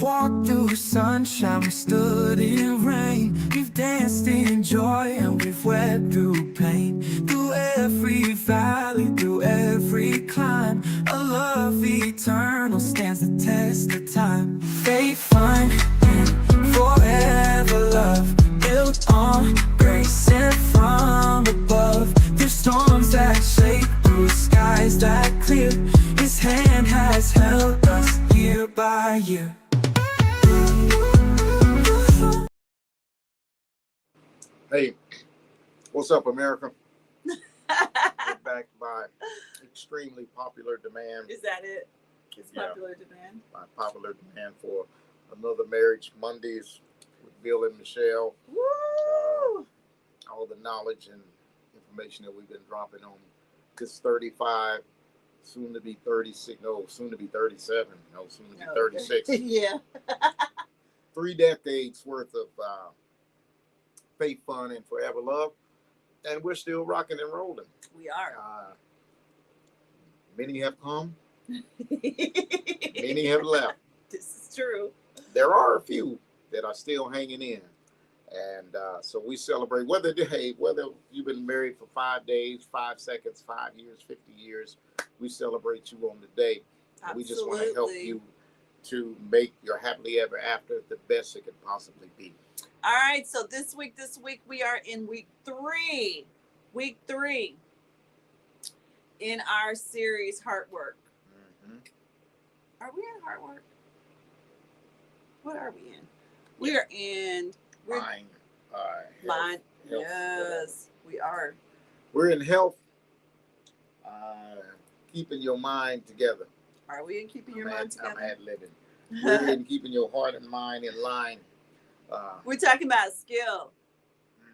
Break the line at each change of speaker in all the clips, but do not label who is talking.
walked through sunshine, we stood in rain. We've danced in joy and we've wept through pain. Through every valley, through every climb, a love eternal stands the test of time. Faith, fun, and forever love, built on grace sent from above. Through storms that shake, through skies that clear, His hand has held us year by year.
Hey, what's up, America? We're back by extremely popular demand.
Is that it? It's
Yeah.
popular demand.
By popular demand for another Marriage Mondays with Bill and Michelle.
Woo!
All the knowledge and information that we've been dropping on this 35, soon to be 36, no, soon to be 37, no, soon to be 36.
Yeah.
3 decades worth of faith, fun, and forever love. And we're still rocking and rolling.
We are.
Many have come, many have left.
This is true.
There are a few that are still hanging in. And so we celebrate, whether you've been married for 5 days, 5 seconds, 5 years, 50 years, we celebrate you on the day. And we just want to help you to make your happily ever after the best it could possibly be.
All right. So this week we are in week 3. Week 3 in our series Heart Work.
Mm-hmm.
Are we in Heart Work? What are we in? We are in
Mind.
Mind.
Health,
Yes, we are.
We're in health, keeping your mind together.
Are we in keeping your mind
I'm
together?
ad-libbing. We're in keeping your heart and mind in line.
We're talking about skill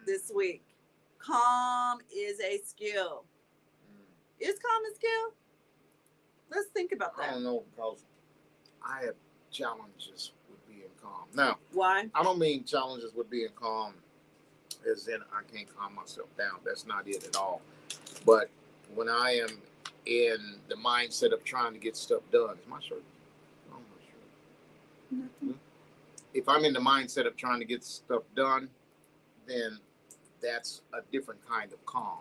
this week. Calm is a skill. Is calm a skill? Let's think about that.
I don't know, because I have challenges with being calm. Now,
Why?
I don't mean challenges with being calm as in I can't calm myself down. That's not it at all. But when I am in the mindset of trying to get stuff done, is my shirt? Oh, my shirt.
Nothing.
If I'm in the mindset of trying to get stuff done, then that's a different kind of calm.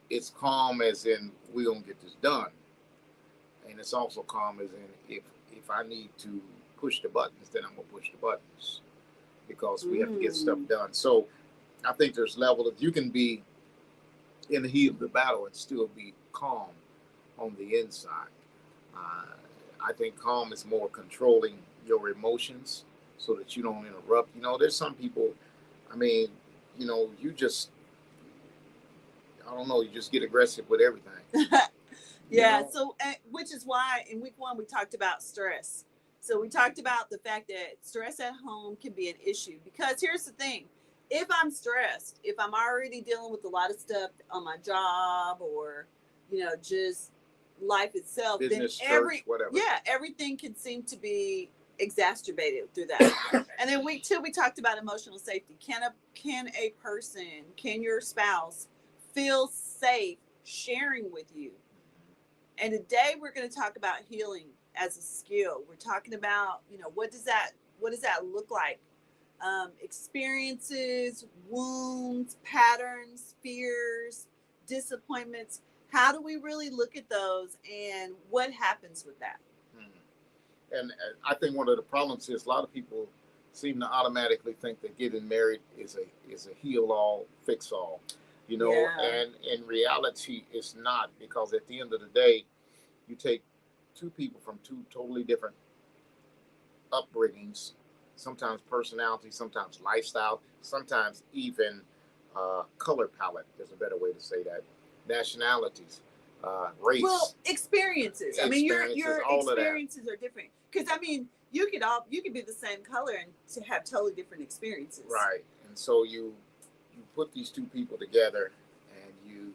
It's calm as in we're gonna get this done, and it's also calm as in if I need to push the buttons, then I'm gonna push the buttons because we have to get stuff done. So I think there's levels of you can be in the heat of the battle and still be calm on the inside. I think calm is more controlling your emotions so that you don't interrupt. You know, there's some people, I mean, you know, you just, I don't know, you just get aggressive with everything.
Yeah,
You know?
so which is why in week 1 we talked about stress. So we talked about the fact that stress at home can be an issue because here's the thing. If I'm stressed, if I'm already dealing with a lot of stuff on my job or, you know, just life itself,
Business,
then
church, whatever.
everything can seem to be exacerbated through that. And then week 2 we talked about emotional safety. Can a person, can your spouse feel safe sharing with you? And today we're going to talk about healing as a skill. We're talking about, you know, what does that look like? Experiences, wounds, patterns, fears, disappointments. How do we really look at those and what happens with that?
And I think one of the problems is a lot of people seem to automatically think that getting married is a heal all, fix all, you know, and in reality it's not, because at the end of the day, you take two people from two totally different upbringings, sometimes personality, sometimes lifestyle, sometimes even color palette, there's a better way to say that, nationalities, race.
Well, experiences. I mean, your experiences are different. Because I mean, you could be the same color and to have totally different experiences.
Right. And so you put these two people together and you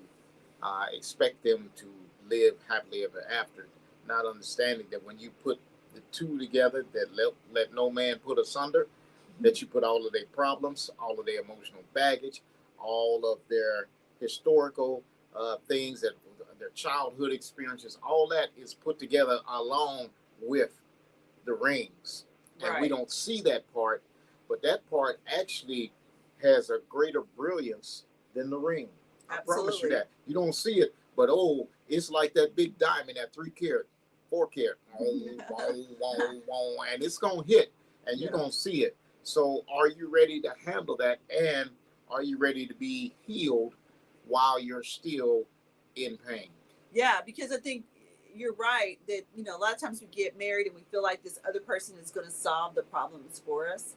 expect them to live happily ever after, not understanding that when you put the two together, that let no man put asunder, that you put all of their problems, all of their emotional baggage, all of their historical things, that their childhood experiences, all that is put together along with the rings. and we
Right.
don't see that part, but that part actually has a greater brilliance than the ring. I promise you
Absolutely.
that. You don't see it, but oh, it's like that big diamond, that 3 carat, 4 carat, and it's gonna hit, and you're
Yeah.
gonna see it. So, are you ready to handle that, and are you ready to be healed while you're still in pain?
Yeah, because I think you're right that, a lot of times we get married and we feel like this other person is going to solve the problems for us.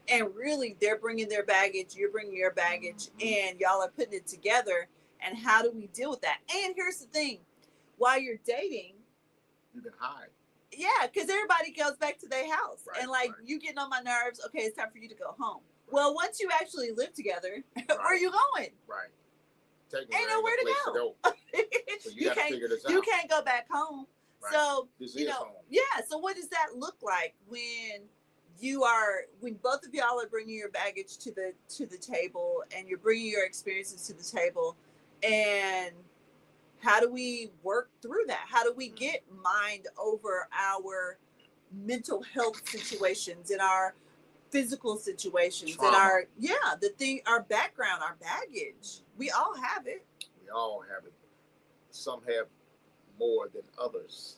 And really, they're bringing their baggage, you're bringing your baggage, and y'all are putting it together. And how do we deal with that? And here's the thing, while you're dating,
You can hide.
yeah, because everybody goes back to their house.
Right,
And like,
right.
you getting on my nerves, okay, it's time for you to go home.
Right.
Well, once you actually live together, where are
Right.
you going?
Right. Technically,
Ain't
there
nowhere to
no place
go.
So you
you
got to
can't
figure this
you
out.
can't go back home.
Right.
So,
This is home.
yeah. So what does that look like when when both of y'all are bringing your baggage to the table, and you're bringing your experiences to the table, and how do we work through that? How do we get mind over our mental health situations and our physical situations and
Trauma.
our background, our baggage? We all have it.
We all have it. Some have more than others,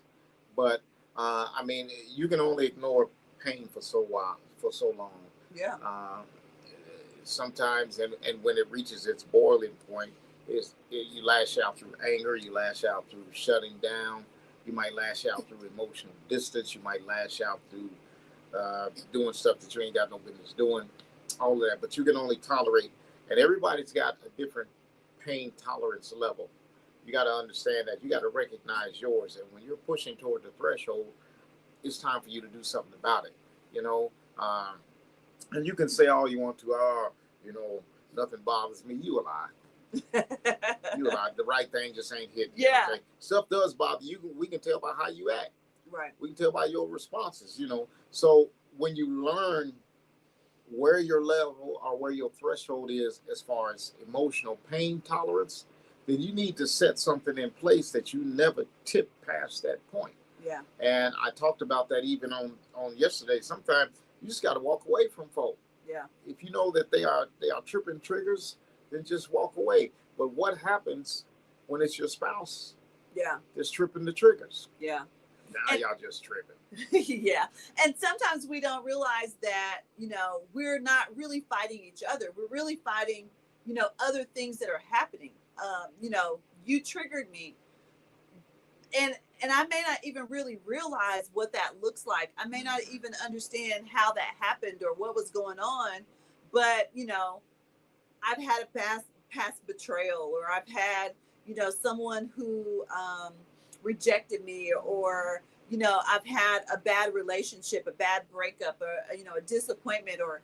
but I mean, you can only ignore pain for so long.
Yeah.
Sometimes, and when it reaches its boiling point, you lash out through anger, you lash out through shutting down, you might lash out through emotional distance, you might lash out through doing stuff that you ain't got no business doing, all of that. But you can only tolerate, and everybody's got a different pain tolerance level. You got to understand that. You got to recognize yours, and when you're pushing toward the threshold, it's time for you to do something about it. You know, and you can say all you want to. Nothing bothers me. You a lie. You a lie. The right thing just ain't hitting.
Yeah.
Okay? Stuff does bother you. We can tell by how you act.
Right.
We can tell by your responses. So when you learn where your level or where your threshold is as far as emotional pain tolerance, then you need to set something in place that you never tip past that point.
Yeah.
And I talked about that even on yesterday. Sometimes you just got to walk away from folk.
Yeah.
If you know that they are tripping triggers, then just walk away. But what happens when it's your spouse
Yeah.
that's tripping the triggers?
Yeah.
Now y'all just tripping.
Yeah. And sometimes we don't realize that, we're not really fighting each other. We're really fighting, other things that are happening. You triggered me. And I may not even really realize what that looks like. I may not even understand how that happened or what was going on. But, I've had a past betrayal, or I've had, someone who rejected me, or, I've had a bad relationship, a bad breakup, or, a disappointment, or,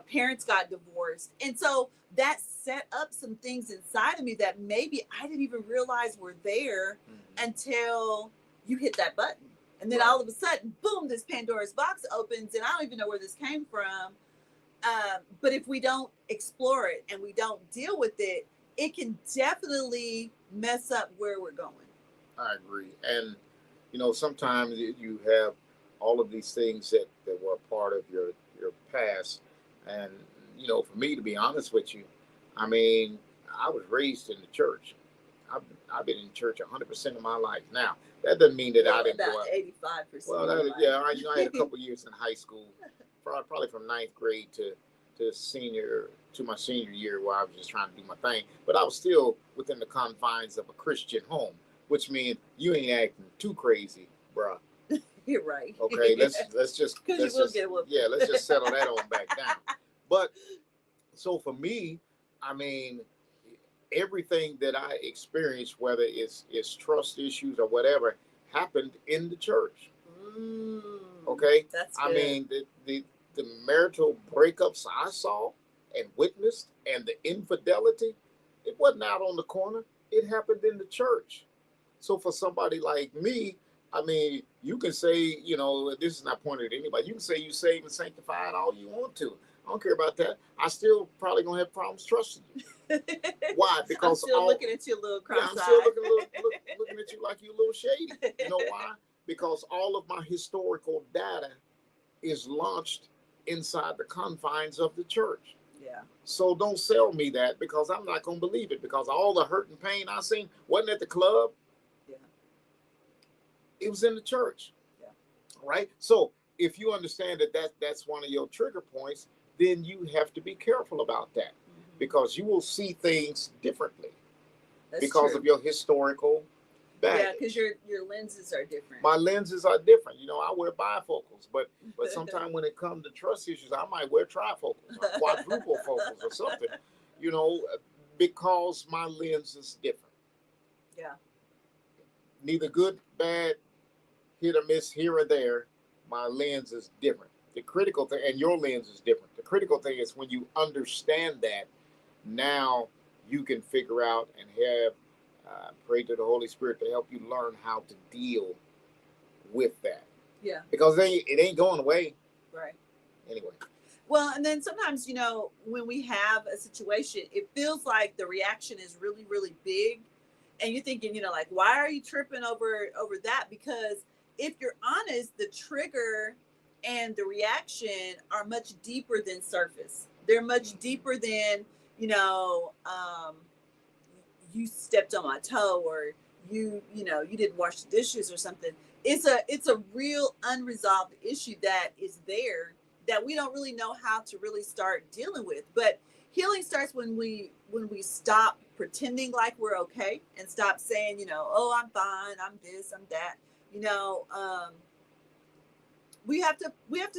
parents got divorced. And so that set up some things inside of me that maybe I didn't even realize were there until you hit that button. And then all of a sudden, boom, this Pandora's box opens, and I don't even know where this came from. But if we don't explore it and we don't deal with it, it can definitely mess up where we're going.
I agree. And, sometimes you have all of these things that were a part of your past. And, for me, to be honest with you, I mean, I was raised in the church. I've been in church 100% of my life. Now, that doesn't mean that I didn't go
About
out.
85%.
Well, I had a couple years in high school, probably from ninth grade to my senior year, where I was just trying to do my thing. But I was still within the confines of a Christian home, which means you ain't acting too crazy, bruh.
You're right.
Okay, let's just
Because you will get whooped.
yeah, let's just settle that on back down. But so for me, I mean, everything that I experienced, whether it's trust issues or whatever, happened in the church. Okay,
That's good.
I mean, the marital breakups I saw and witnessed, and the infidelity, it wasn't out on the corner. It happened in the church. So for somebody like me, I mean, you can say, this is not pointed at anybody. You can say you saved and sanctified all you want to. I don't care about that. I still probably gonna have problems trusting you. Why? Because
I'm still looking at you a little cross-eyed.
I'm still looking at you like you a little shady. You know why? Because all of my historical data is launched inside the confines of the church.
Yeah.
So don't sell me that, because I'm not going to believe it, because all the hurt and pain I seen wasn't at the club.
Yeah.
It was in the church.
Yeah.
Right? So if you understand that's one of your trigger points, then you have to be careful about that, because you will see things differently
That's
because
true.
of your historical baggage.
Yeah, because your lenses are different.
My lenses are different. I wear bifocals, but sometimes when it comes to trust issues, I might wear trifocals or quadruple focals or something, because my lens is different.
Yeah.
Neither good, bad, hit or miss here or there. My lens is different. The critical thing, and your lens is different. The critical thing is when you understand that, now you can figure out and have pray to the Holy Spirit to help you learn how to deal with that.
Yeah.
Because it ain't going away.
Right.
Anyway.
Well, and then sometimes, when we have a situation, it feels like the reaction is really, really big. And you're thinking, like, why are you tripping over that? Because if you're honest, the trigger and the reaction are much deeper than surface. They're much deeper than, you stepped on my toe, or you didn't wash the dishes or something. It's a real unresolved issue that is there that we don't really know how to really start dealing with. But healing starts when we stop pretending like we're okay and stop saying, oh, I'm fine, I'm this, I'm that. We have to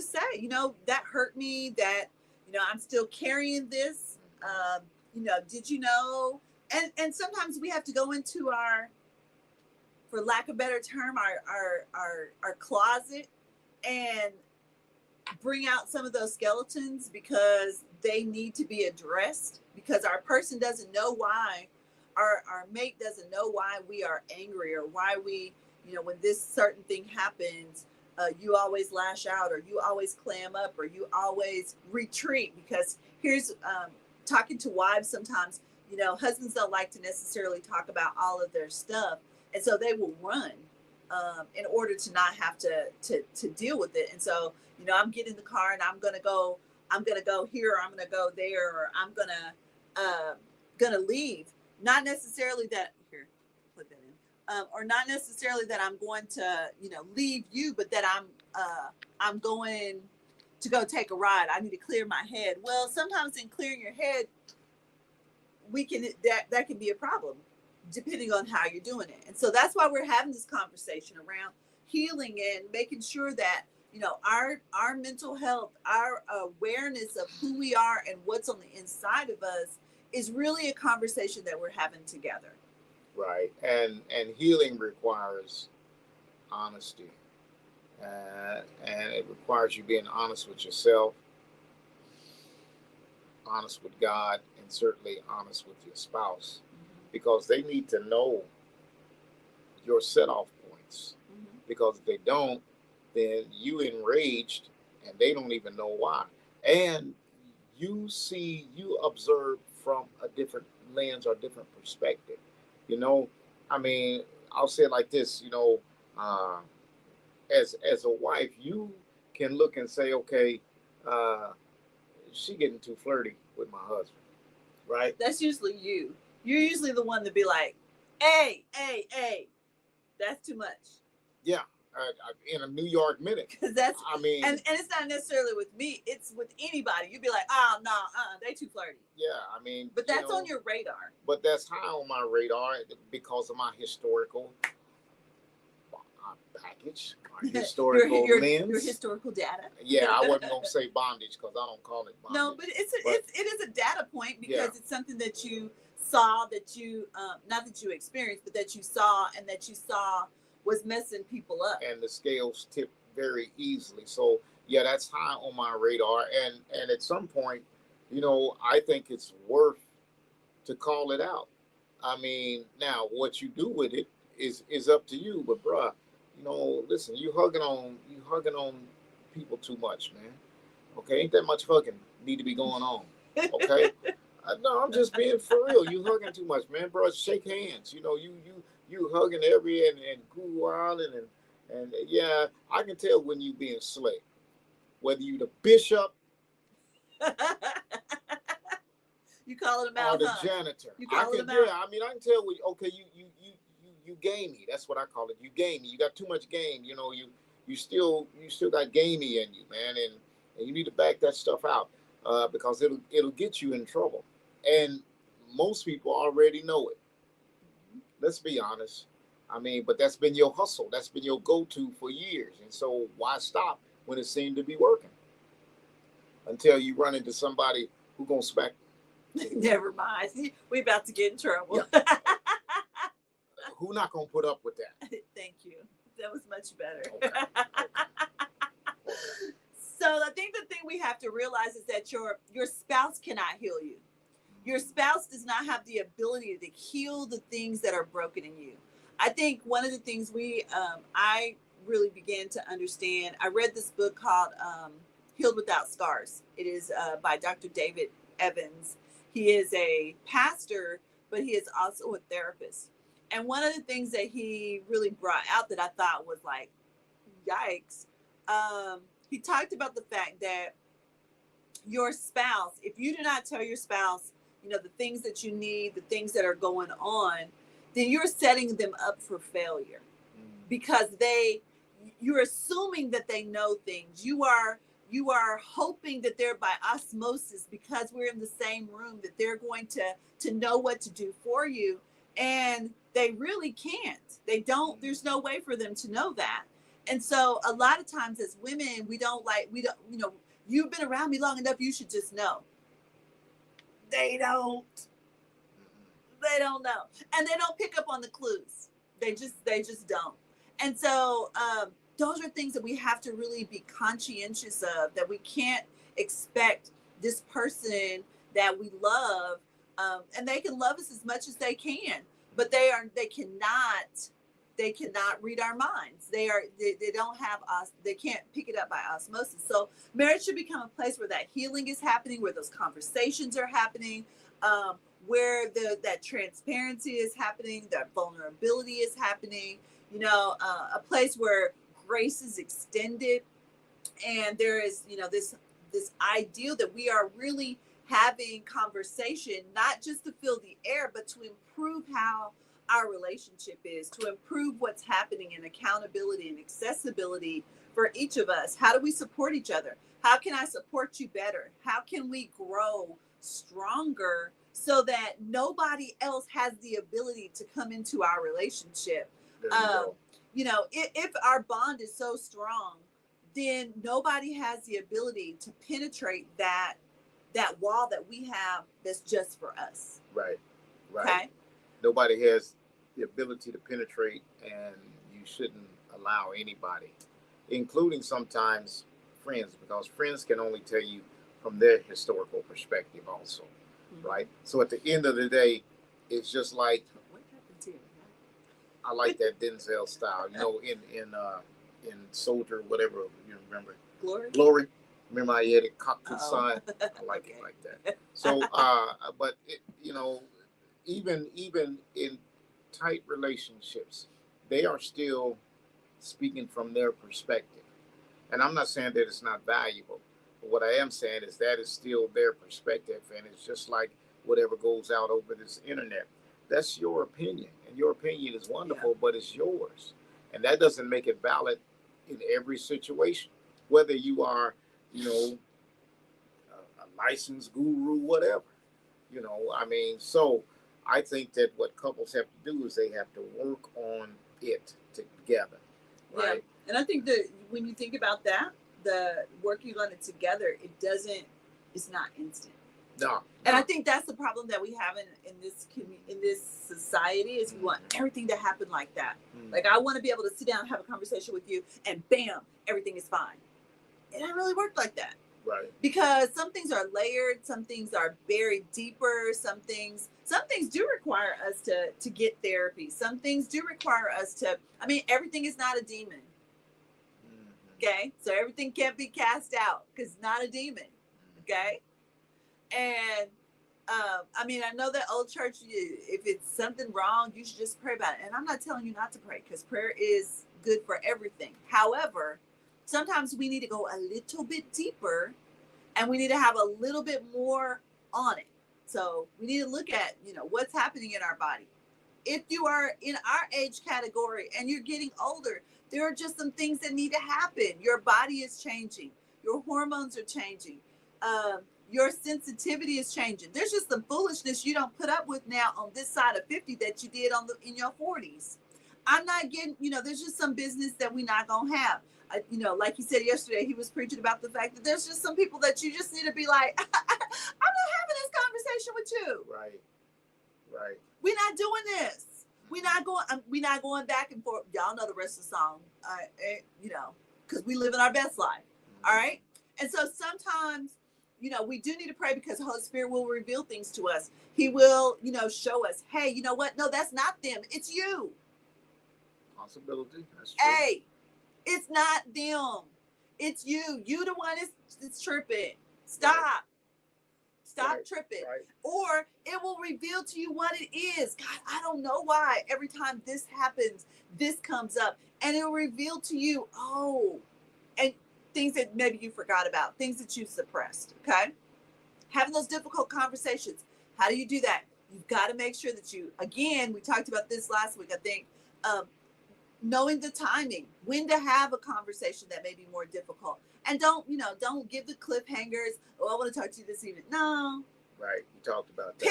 say, that hurt me, that, I'm still carrying this. Did you know? And sometimes we have to go into our, for lack of a better term, our closet and bring out some of those skeletons, because they need to be addressed, because our person doesn't know why, our mate doesn't know why we are angry, or why we, when this certain thing happens, you always lash out, or you always clam up, or you always retreat. Because here's talking to wives sometimes, husbands don't like to necessarily talk about all of their stuff, and so they will run in order to not have to deal with it. And so, I'm getting in the car and I'm gonna go here, or I'm gonna go there, or I'm gonna leave. Not necessarily that here, put that in, or not necessarily that I'm going to leave you, but that I'm going to go take a ride. I need to clear my head. Well, sometimes in clearing your head, that can be a problem, depending on how you're doing it. And so that's why we're having this conversation around healing and making sure that our mental health, our awareness of who we are and what's on the inside of us is really a conversation that we're having together.
Right. And healing requires honesty, and it requires you being honest with yourself, honest with God, and certainly honest with your spouse, because they need to know your set off points. Because if they don't, then you enraged and they don't even know why. And you observe from a different lens or different perspective. I'll say it like this, as a wife, you can look and say, okay, she getting too flirty with my husband, right?
That's usually you. You're usually the one to be like, hey, that's too much.
Yeah. In a New York minute.
Because that's,
and
it's not necessarily with me, it's with anybody. You'd be like, oh, no, they too flirty.
Yeah,
but that's on your radar.
But that's high on my radar because of my historical package, my historical lens.
Your historical data.
Yeah, I wasn't going to say bondage because I don't call it bondage.
No, but it is a data point, because it's something that you saw, that you, not that you experienced, but that you saw, and that you saw was messing people up.
And the scales tip very easily. So yeah, that's high on my radar. And at some point, I think it's worth to call it out. Now what you do with it is up to you. But bruh, listen, you hugging on people too much, man. Okay, ain't that much hugging need to be going on. Okay. No, I'm just being for real. You hugging too much, man, bro. Shake hands. You hugging and goo wilding and yeah, I can tell when you being slick. whether you the bishop
You calling them
or
out,
the
huh?
janitor.
You
I
calling
can,
them out?
yeah, I mean, I can tell okay, you gamey. That's what I call it. You gamey. You got too much game. You know, you still got gamey in you, man, and you need to back that stuff out because it'll get you in trouble. And most people already know it. Let's be honest. I mean, but that's been your hustle. That's been your go-to for years. And so why stop when it seemed to be working? Until you run into somebody who gonna smack.
Never mind. We about to get in trouble.
Who not gonna put up with that?
Thank you. That was much better.
Okay.
So I think the thing we have to realize is that your spouse cannot heal you. Your spouse does not have the ability to heal the things that are broken in you. I think one of the things I really began to understand, I read this book called Healed Without Scars. It is by Dr. David Evans. He is a pastor, but he is also a therapist. And one of the things that he really brought out that I thought was like, yikes. He talked about the fact that your spouse, if you do not tell your spouse, you know, the things that you need, the things that are going on, then you're setting them up for failure because you're assuming that they know things. You are hoping that they're by osmosis, because we're in the same room, that they're going to know what to do for you. And they really can't. They don't, there's no way for them to know that. And so a lot of times as women, we don't, you know, you've been around me long enough, you should just know. They don't know. And they don't pick up on the clues. They just don't. And so those are things that we have to really be conscientious of, that we can't expect this person that we love, and they can love us as much as they can, but they cannot read our minds. They don't have us. They can't pick it up by osmosis. So marriage should become a place where that healing is happening, where those conversations are happening, where that transparency is happening, that vulnerability is happening. You know, a place where grace is extended, and there is, you know, this ideal that we are really having conversation, not just to fill the air, but to improve how our relationship is, to improve what's happening, in accountability and accessibility for each of us. How do we support each other? How can I support you better? How can we grow stronger so that nobody else has the ability to come into our relationship? You know, if our bond is so strong, then nobody has the ability to penetrate that wall that we have that's just for us.
Right.
Okay.
Nobody has the ability to penetrate, and you shouldn't allow anybody, including sometimes friends, because friends can only tell you from their historical perspective also. Mm-hmm. Right. So at the end of the day, it's just like, what happened to you? I like that Denzel style, you know, in Soldier, whatever, you remember. Glory. Remember how he had it cocked to the side? I like it like that. So, but it, you know, even in tight relationships, they are still speaking from their perspective. And I'm not saying that it's not valuable, but what I am saying is that is still their perspective, and it's just like whatever goes out over this internet. That's your opinion, and your opinion is wonderful, but it's yours. And that doesn't make it valid in every situation, whether you are, you know, a licensed guru, whatever, you know, I mean, so I think that what couples have to do is they have to work on it together. Right.
Yeah. And I think that when you think about that, the working on it together, it's not instant.
No.
And I think that's the problem that we have in this society, is we want everything to happen like that. Like, I want to be able to sit down and have a conversation with you, and bam, everything is fine. It doesn't really work like that.
Right. Because
some things are layered, some things are buried deeper, some things do require us to get therapy. Some things do require us to, I mean, everything is not a demon. Okay? So everything can't be cast out because it's not a demon. Okay? And I mean, I know that old church, if it's something wrong, you should just pray about it. And I'm not telling you not to pray, because prayer is good for everything. However, Sometimes we need to go a little bit deeper, and we need to have a little bit more on it. So we need to look at, what's happening in our body. If you are in our age category and you're getting older, there are just some things that need to happen. Your body is changing. Your hormones are changing. Your sensitivity is changing. There's just some foolishness you don't put up with now on this side of 50 that you did in your 40s. I'm not getting, there's just some business that we're not going to have. Like he said yesterday, he was preaching about the fact that there's just some people that you just need to be like, I'm not having this conversation with you.
Right.
We're not doing this. We're not going back and forth. Y'all know the rest of the song, because we live in our best life. All right. And so sometimes, we do need to pray, because the Holy Spirit will reveal things to us. He will, show us, hey, you know what? No, that's not them. It's you.
Possibility. That's true.
Hey, it's not them. It's you. You the one is tripping. Stop. Stop tripping.
Right.
Or it will reveal to you what it is. God, I don't know why. Every time this happens, this comes up. And it will reveal to you, and things that maybe you forgot about, things that you suppressed. Okay? Having those difficult conversations. How do you do that? You've got to make sure that again, we talked about this last week, I think, knowing the timing, when to have a conversation that may be more difficult. And don't give the cliffhangers. Oh, I want to talk to you this evening. No.
Right. You talked about that.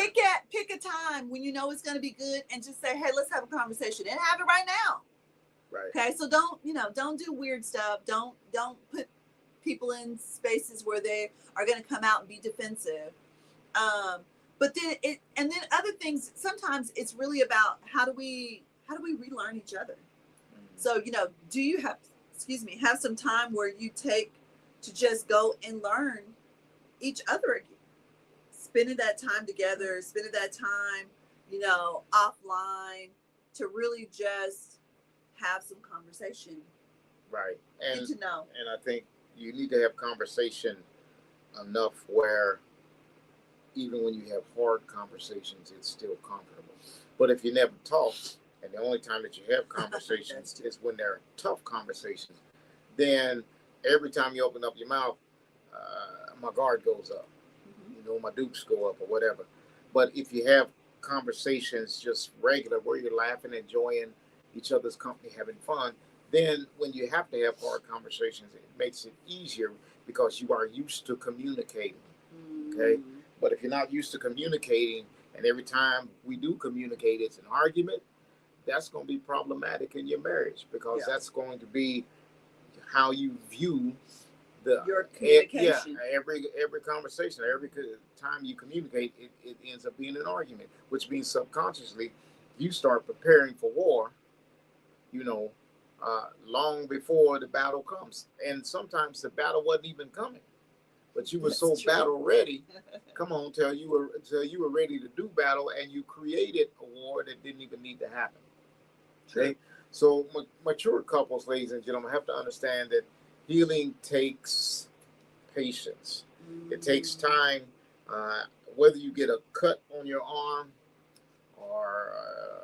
Pick a time when you know it's going to be good, and just say, hey, let's have a conversation, and have it right now.
Right.
Okay. So don't do weird stuff. Don't put people in spaces where they are going to come out and be defensive. But then other things, sometimes it's really about how do we relearn each other? So, do you have some time where you take to just go and learn each other again? Spending that time together, spending that time, offline, to really just have some conversation.
Right.
And to know.
And I think you need to have conversation enough where even when you have hard conversations, it's still comfortable. But if you never talk, and the only time that you have conversations is when they're tough conversations, then every time you open up your mouth, my guard goes up. My dukes go up or whatever. But if you have conversations just regular, where you're laughing, enjoying each other's company, having fun, then when you have to have hard conversations, it makes it easier because you are used to communicating. Okay? But if you're not used to communicating, and every time we do communicate, it's an argument, that's going to be problematic in your marriage, because that's going to be how you view your communication. Every conversation, every time you communicate, it ends up being an argument, which means subconsciously you start preparing for war, long before the battle comes. And sometimes the battle wasn't even coming, but you were so battle ready. Come on, till you were ready to do battle, and you created a war that didn't even need to happen. Okay, so mature couples, ladies and gentlemen, have to understand that healing takes patience. It takes time. Whether you get a cut on your arm or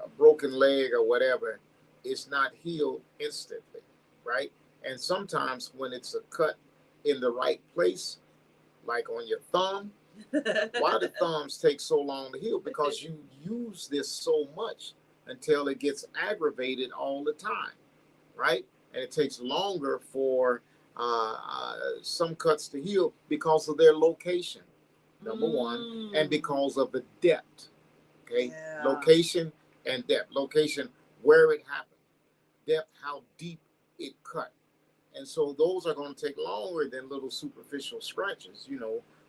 a broken leg or whatever, it's not healed instantly, right? And sometimes when it's a cut in the right place, like on your thumb, why do thumbs take so long to heal? Because you use this so much until it gets aggravated all the time, right? And it takes longer for some cuts to heal because of their location, number one, and because of the depth. Okay, location and depth. Location, where it happened. Depth, how deep it cut. And so those are going to take longer than little superficial scratches,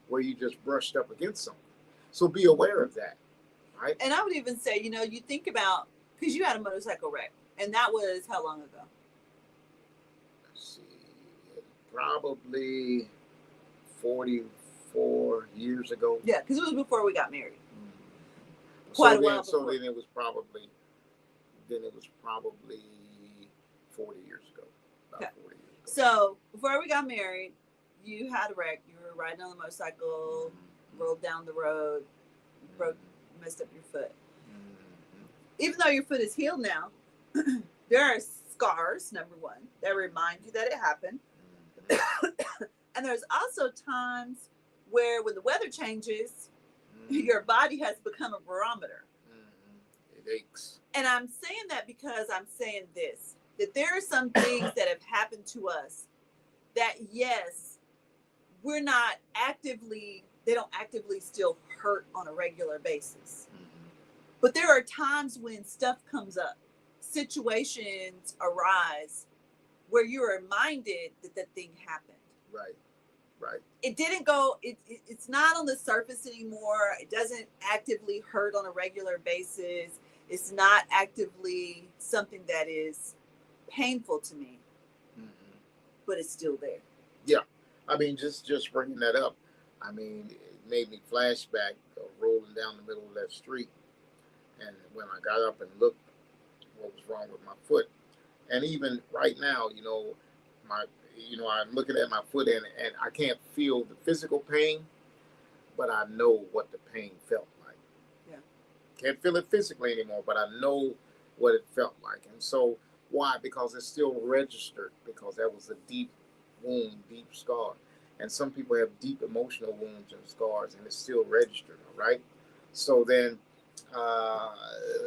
where you just brushed up against something. So be aware of that, right?
And I would even say, you think about, because you had a motorcycle wreck, and that was how long ago?
Let's see, probably 44 years ago.
Yeah, because it was before we got married.
Quite a while. So then it was probably 40 years ago. About 40 years ago.
So before we got married, you had a wreck. You were riding on the motorcycle, rolled down the road, messed up your foot. Even though your foot is healed now, there are scars, number one, that remind you that it happened. And there's also times where when the weather changes,
Mhm.
your body has become a barometer.
Mhm. It aches.
And I'm saying that because I'm saying this, that there are some things that have happened to us that, yes, we're not actively, they don't actively still hurt on a regular basis.
Mhm.
But there are times when stuff comes up, situations arise where you're reminded that that thing happened.
Right. Right.
It didn't go, it's not on the surface anymore. It doesn't actively hurt on a regular basis. It's not actively something that is painful to me,
Mhm.
but it's still there.
Yeah. I mean, just bringing that up. I mean, it made me flashback rolling down the middle of that street, and when I got up and looked, what was wrong with my foot, and even right now, my, I'm looking at my foot and I can't feel the physical pain, but I know what the pain felt like.
Yeah.
Can't feel it physically anymore, but I know what it felt like. And so, why? Because it's still registered, because that was a deep wound, deep scar. And some people have deep emotional wounds and scars, and it's still registered, all right? So then, uh,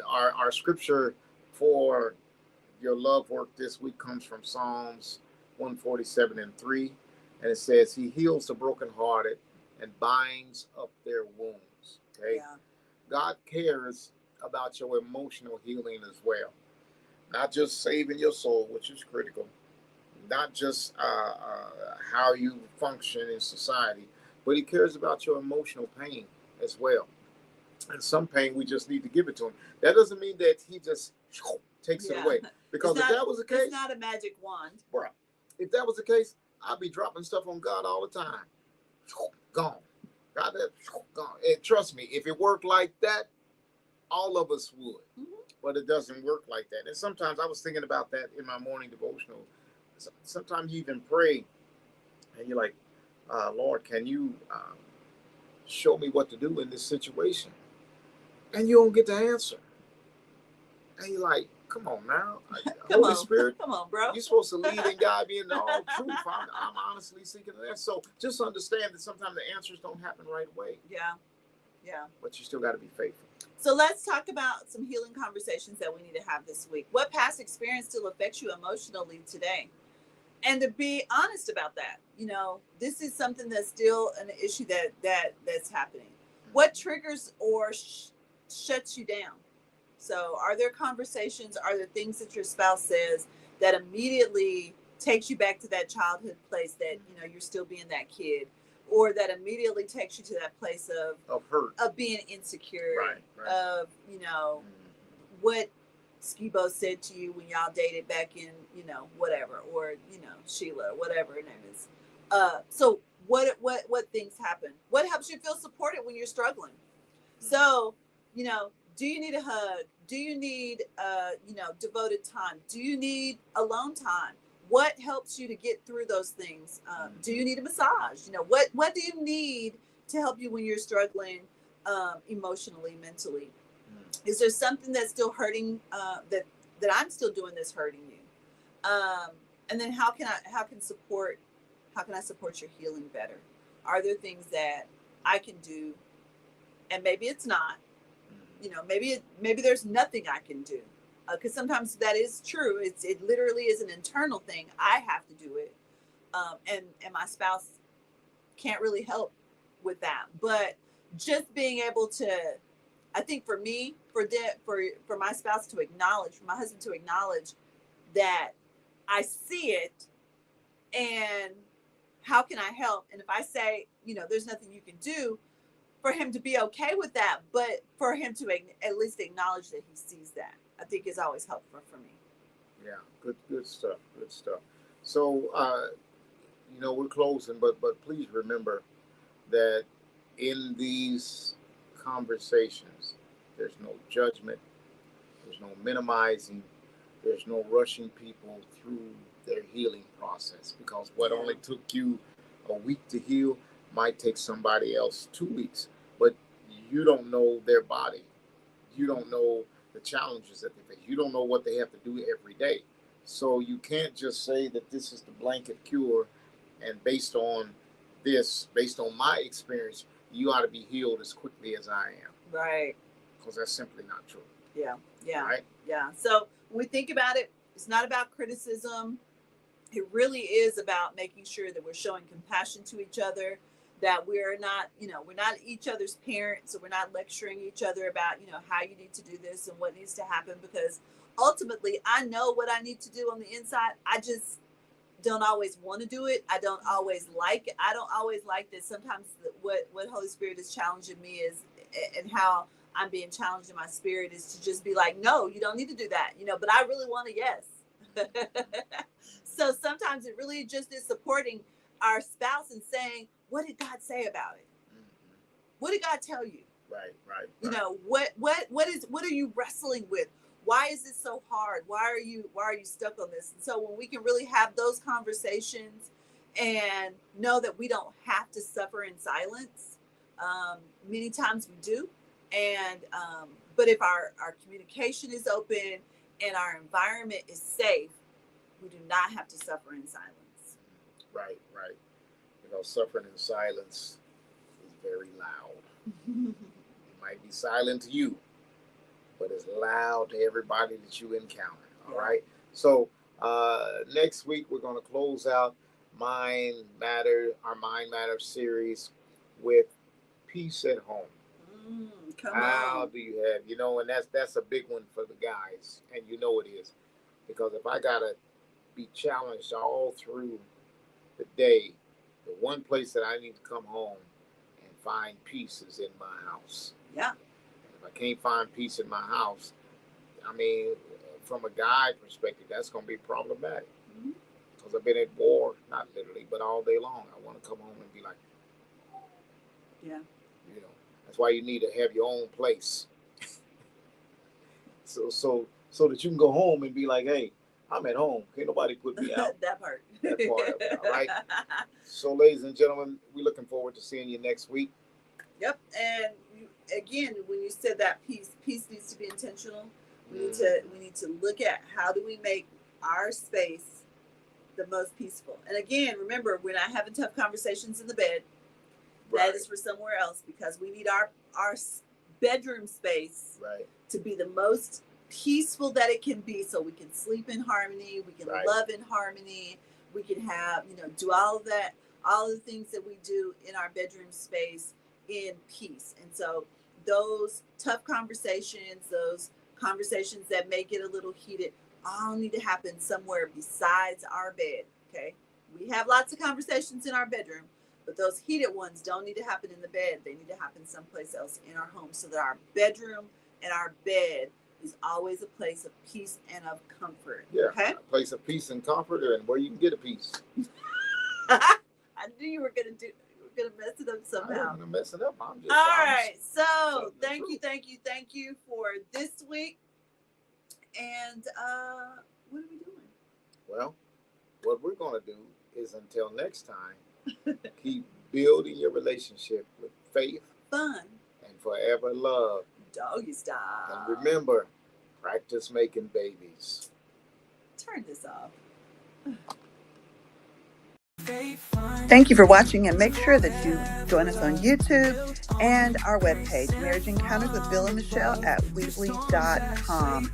our scripture for your love work this week comes from Psalms 147:3. And it says, He heals the brokenhearted and binds up their wounds. Okay?
Yeah.
God cares about your emotional healing as well. Not just saving your soul, which is critical, not just how you function in society, but He cares about your emotional pain as well. And some pain, we just need to give it to Him. That doesn't mean that He just takes it
Yeah.
away. Because if that was the
It's
case,
not a magic wand.
bro, if that was the case, I'd be dropping stuff on God all the time. Gone. God, that gone. And trust me, if it worked like that, all of us would.
Mhm.
But it doesn't work like that. And sometimes I was thinking about that in my morning devotional. Sometimes you even pray and you're like, Lord, can you show me what to do in this situation? And you don't get the answer. And you're like, come on now.
Come
Holy
on.
Spirit,
Come on, bro.
you're supposed to lead and guide me into all truth. I'm honestly seeking an answer. So just understand that sometimes the answers don't happen right away,
Yeah. Yeah.
but you still got to be faithful.
So let's talk about some healing conversations that we need to have this week. What past experience still affects you emotionally today? And to be honest about that, this is something that's still an issue that's happening. What triggers or shuts you down? So, are there conversations? Are there things that your spouse says that immediately takes you back to that childhood place that you're still being that kid, or that immediately takes you to that place
Of hurt.
of being insecure,
Right.
of what Skibo said to you when y'all dated back in whatever, or Sheila, whatever her name is. So what things happen? What helps you feel supported when you're struggling? So do you need a hug? Do you need devoted time? Do you need alone time? What helps you to get through those things? Do you need a massage? What do you need to help you when you're struggling emotionally, mentally? Is there something that's still hurting that I'm still doing that's hurting you? And then how can I support your healing better? Are there things that I can do? And maybe it's not. Maybe there's nothing I can do, because sometimes that is true. It literally is an internal thing. I have to do it, and my spouse can't really help with that. But just being able to, I think for me, for my spouse to acknowledge, for my husband to acknowledge that I see it, and how can I help? And if I say, there's nothing you can do, for him to be okay with that, but for him to at least acknowledge that he sees that, I think is always helpful for me.
Yeah, good stuff. Good stuff. So, we're closing, but please remember that in these conversations, there's no judgment, there's no minimizing, there's no rushing people through their healing process, because what only took you a week to heal might take somebody else 2 weeks. But you don't know their body. You don't know the challenges that they face. You don't know what they have to do every day. So you can't just say that this is the blanket cure And based on this, based on my experience, you ought to be healed as quickly as I am.
Right.
Because that's simply not true.
Yeah. Yeah.
Right?
Yeah. So when we think about it, it's not about criticism. It really is about making sure that we're showing compassion to each other, that we're not, we're not each other's parents, so we're not lecturing each other about, how you need to do this and what needs to happen, because ultimately I know what I need to do on the inside. I just don't always want to do it. I don't always like it. I don't always like this. Sometimes what Holy Spirit is challenging me is, and how I'm being challenged in my spirit, is to just be like, no, you don't need to do that, but I really want a yes. So sometimes it really just is supporting our spouse and saying, what did God say about it?
Mm-hmm.
What did God tell you?
Right.
What are you wrestling with? Why is this so hard? Why are you stuck on this? And so when we can really have those conversations and know that we don't have to suffer in silence, many times we do. And but if our communication is open and our environment is safe, we do not have to suffer in silence.
Right. Suffering in silence is very loud. It might be silent to you, but it's loud to everybody that you encounter. All right. So next week we're going to close out our Mind Matter series with peace at home. How do you have, and that's a big one for the guys, and it is, because if I gotta be challenged all through the day, the one place that I need to come home and find peace is in my house.
Yeah.
If I can't find peace in my house, from a guy perspective, that's going to be problematic. Because I've been at war, not literally, but all day long. I want to come home and be like,
yeah.
That's why you need to have your own place. so that you can go home and be like, hey, I'm at home. Can't nobody put me out.
That part.
All right. So, ladies and gentlemen, we're looking forward to seeing you next week.
Yep. And again, when you said that peace needs to be intentional. We need to look at how do we make our space the most peaceful. And again, remember, we're not having tough conversations in the bed.
Right.
That is for somewhere else, because we need our bedroom space to be the most peaceful that it can be, so we can sleep in harmony, we can love in harmony, we can have, do all of that, all the things that we do in our bedroom space in peace. And so those tough conversations, those conversations that may get a little heated, all need to happen somewhere besides our bed. Okay. We have lots of conversations in our bedroom, but those heated ones don't need to happen in the bed. They need to happen someplace else in our home, so that our bedroom and our bed is always a place of peace and of comfort.
Yeah.
Okay.
A place of peace and comfort, and where you can get a peace.
I knew you were gonna mess it up somehow.
I'm gonna mess it up.
All right. So thank you for this week. And what are we doing?
Well, what we're gonna do is, until next time, keep building your relationship with faith,
Fun,
and forever love.
doggy style.
And remember, practice making babies.
Turn this off.
Thank you for watching, and make sure that you join us on YouTube and our webpage, Marriage Encounters with Bill and Michelle at Weebly.com.